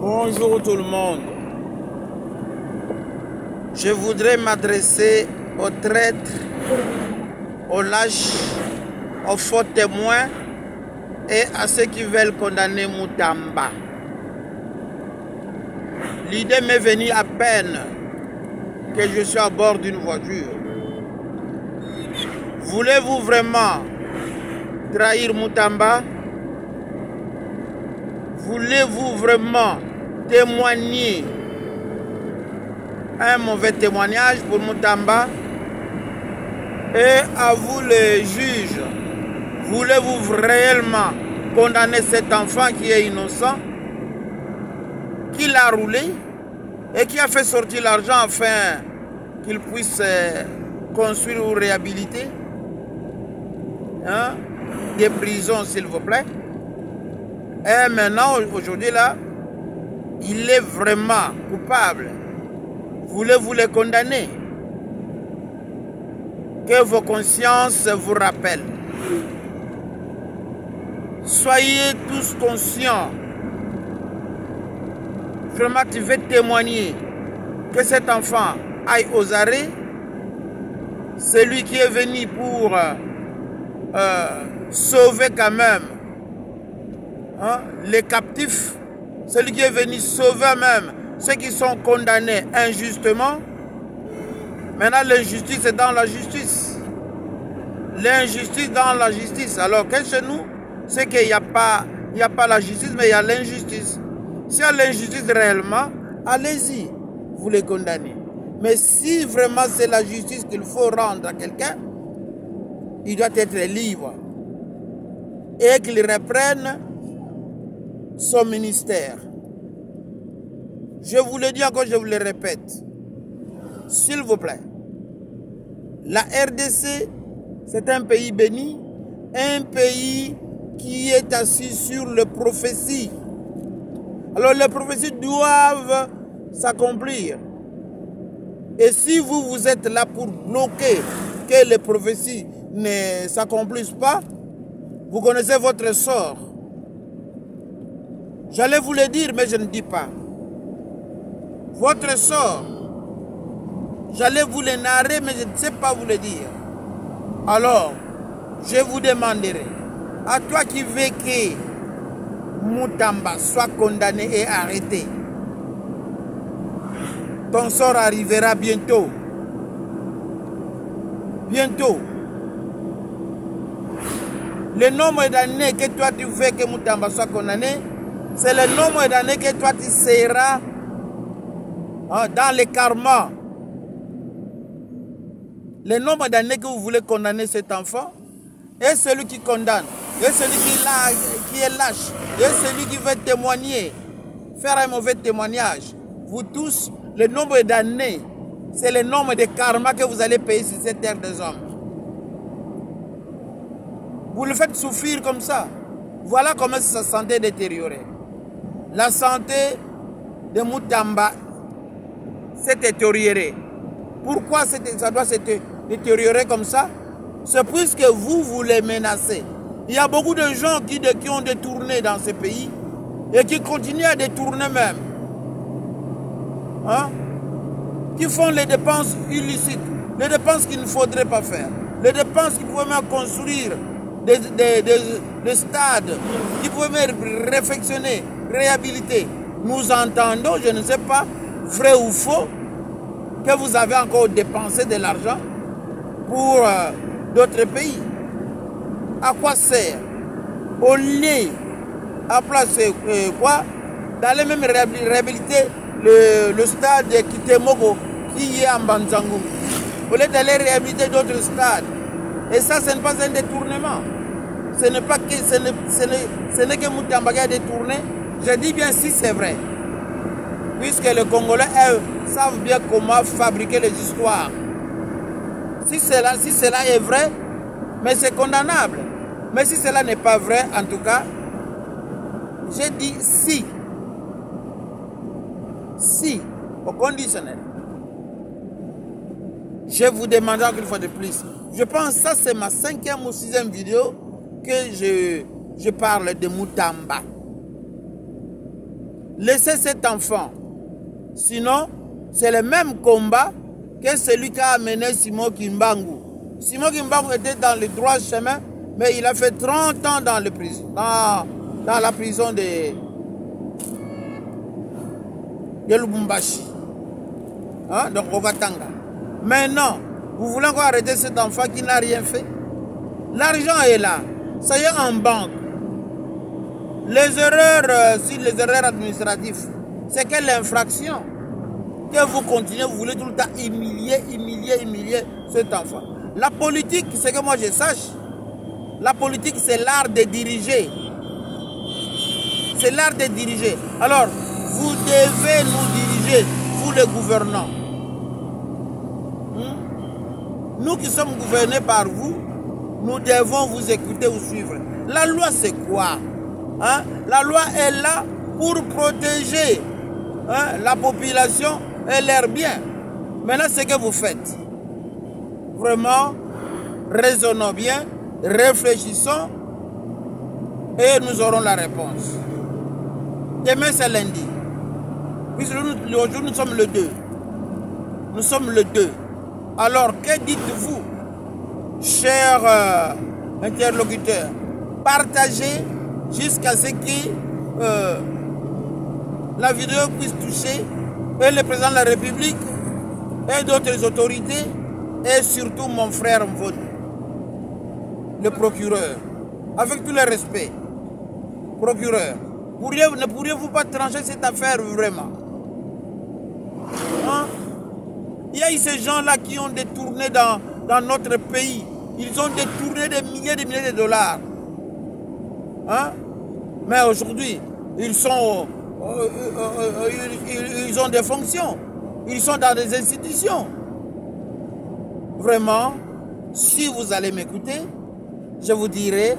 Bonjour tout le monde. Je voudrais m'adresser aux traîtres, aux lâches, aux faux témoins et à ceux qui veulent condamner Moutamba. L'idée m'est venue à peine que je suis à bord d'une voiture. Voulez-vous vraiment trahir Moutamba? Voulez-vous vraiment témoigner un mauvais témoignage pour Moutamba? Et à vous les juges, voulez-vous réellement condamner cet enfant qui est innocent, qui l'a roulé et qui a fait sortir l'argent afin qu'il puisse construire ou réhabiliter des prisons, s'il vous plaît? Et maintenant, aujourd'hui là, il est vraiment coupable. Voulez-vous le condamner? Que vos consciences vous rappellent. Soyez tous conscients. Vraiment, tu veux témoigner que cet enfant aille aux arrêts. Celui qui est venu pour sauver quand même les captifs, celui qui est venu sauver même ceux qui sont condamnés injustement. Maintenant, l'injustice est dans la justice. L'injustice dans la justice. Alors que chez nous, c'est qu'il n'y a pas la justice, mais il y a l'injustice. S'il y a l'injustice réellement, allez-y, vous les condamnez. Mais si vraiment c'est la justice qu'il faut rendre à quelqu'un, il doit être libre. Et qu'il reprenne son ministère. Je vous le dis encore, je vous le répète. S'il vous plaît. La RDC, c'est un pays béni, un pays qui est assis sur les prophéties. Alors les prophéties doivent s'accomplir. Et si vous êtes là pour bloquer que les prophéties ne s'accomplissent pas, vous connaissez votre sort. J'allais vous le dire, mais je ne dis pas. Votre sort, j'allais vous le narrer, mais je ne sais pas vous le dire. Alors, je vous demanderai, à toi qui veux que Moutamba soit condamné et arrêté, ton sort arrivera bientôt. Bientôt. Le nombre d'années que toi tu veux que Moutamba soit condamné, c'est le nombre d'années que toi tu seras dans le karma. Le nombre d'années que vous voulez condamner cet enfant, et celui qui condamne, et celui qui est lâche, et celui qui veut témoigner, faire un mauvais témoignage, vous tous, le nombre d'années, c'est le nombre de karma que vous allez payer sur cette terre des hommes. Vous le faites souffrir comme ça. Voilà comment sa santé est détériorée. La santé de Moutamba s'est détériorée. Pourquoi ça doit se détériorer comme ça? C'est puisque vous les menacez. Il y a beaucoup de gens qui ont détourné dans ce pays et qui continuent à détourner même. Qui font les dépenses illicites, les dépenses qu'il ne faudrait pas faire, les dépenses qui pouvaient même construire des stades, qui pouvaient même réfectionner, réhabiliter. Nous entendons, je ne sais pas, vrai ou faux, que vous avez encore dépensé de l'argent pour d'autres pays. À quoi sert? Au lieu, à place quoi? D'aller même réhabiliter le stade de Kitemogo qui est en Banzangou. Au lieu d'aller réhabiliter d'autres stades. Et ça, ce n'est pas un détournement. Ce n'est pas que ce n'est que Moutamba qui a détourné. Je dis bien si c'est vrai. Puisque les Congolais, eux, savent bien comment fabriquer les histoires. Si cela est vrai, mais c'est condamnable. Mais si cela n'est pas vrai, en tout cas, j'ai dit si. Si, au conditionnel. Je vous demande encore une fois de plus. Je pense que ça c'est ma 5e ou 6e vidéo que je parle de Moutamba. Laissez cet enfant. Sinon, c'est le même combat que celui qui a amené Simon Kimbangu. Simon Kimbangu était dans le droit chemin, mais il a fait 30 ans dans, dans la prison de Lubumbashi. Hein? Donc, au Katanga. Maintenant, vous voulez encore arrêter cet enfant qui n'a rien fait? L'argent est là. Ça y est en banque. Les erreurs, si les erreurs administratives, c'est quelle infraction que vous continuez, vous voulez tout le temps humilier cet enfant. La politique, c'est que moi je sache, la politique c'est l'art de diriger. C'est l'art de diriger. Alors, vous devez nous diriger, vous les gouvernants. Nous qui sommes gouvernés par vous, nous devons vous écouter ou suivre. La loi c'est quoi? Hein? La loi est là pour protéger la population et leurs biens. Maintenant, ce que vous faites, vraiment, raisonnons bien, réfléchissons et nous aurons la réponse. Demain, c'est lundi. Puisque aujourd'hui, nous sommes le 2. Nous sommes le 2. Alors, que dites-vous, chers interlocuteurs? Partagez jusqu'à ce que la vidéo puisse toucher et le président de la République et d'autres autorités et surtout mon frère Mvodi, le procureur. Avec tout le respect, procureur, ne pourriez-vous pas trancher cette affaire vraiment? Hein? Il y a eu ces gens-là qui ont détourné dans notre pays. Ils ont détourné des milliers de dollars. Hein? Mais aujourd'hui, ils ont des fonctions. Ils sont dans des institutions. Vraiment, si vous allez m'écouter, je vous dirai,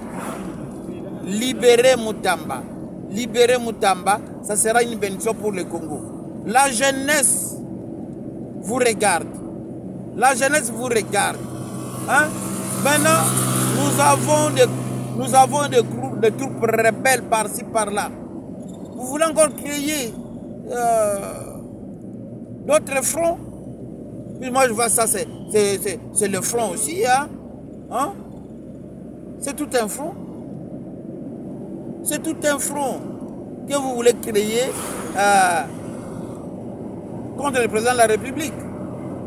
libérez Mutamba. Libérez Mutamba, ça sera une bénédiction pour le Congo. La jeunesse vous regarde. La jeunesse vous regarde. Hein? Maintenant, nous avons des groupes de troupes rebelles par-ci, par-là. Vous voulez encore créer d'autres fronts? Puis moi, je vois ça, c'est le front aussi. Hein? C'est tout un front. C'est tout un front que vous voulez créer contre le président de la République.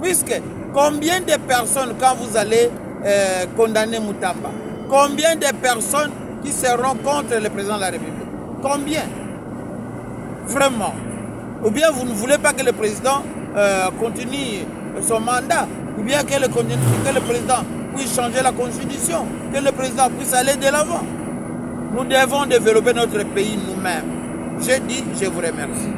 Puisque combien de personnes, quand vous allez condamner Mutamba, combien de personnes qui seront contre le président de la République? Combien? Vraiment. Ou bien vous ne voulez pas que le président continue son mandat, ou bien que le président puisse changer la constitution, que le président puisse aller de l'avant. Nous devons développer notre pays nous-mêmes. Je dis, je vous remercie.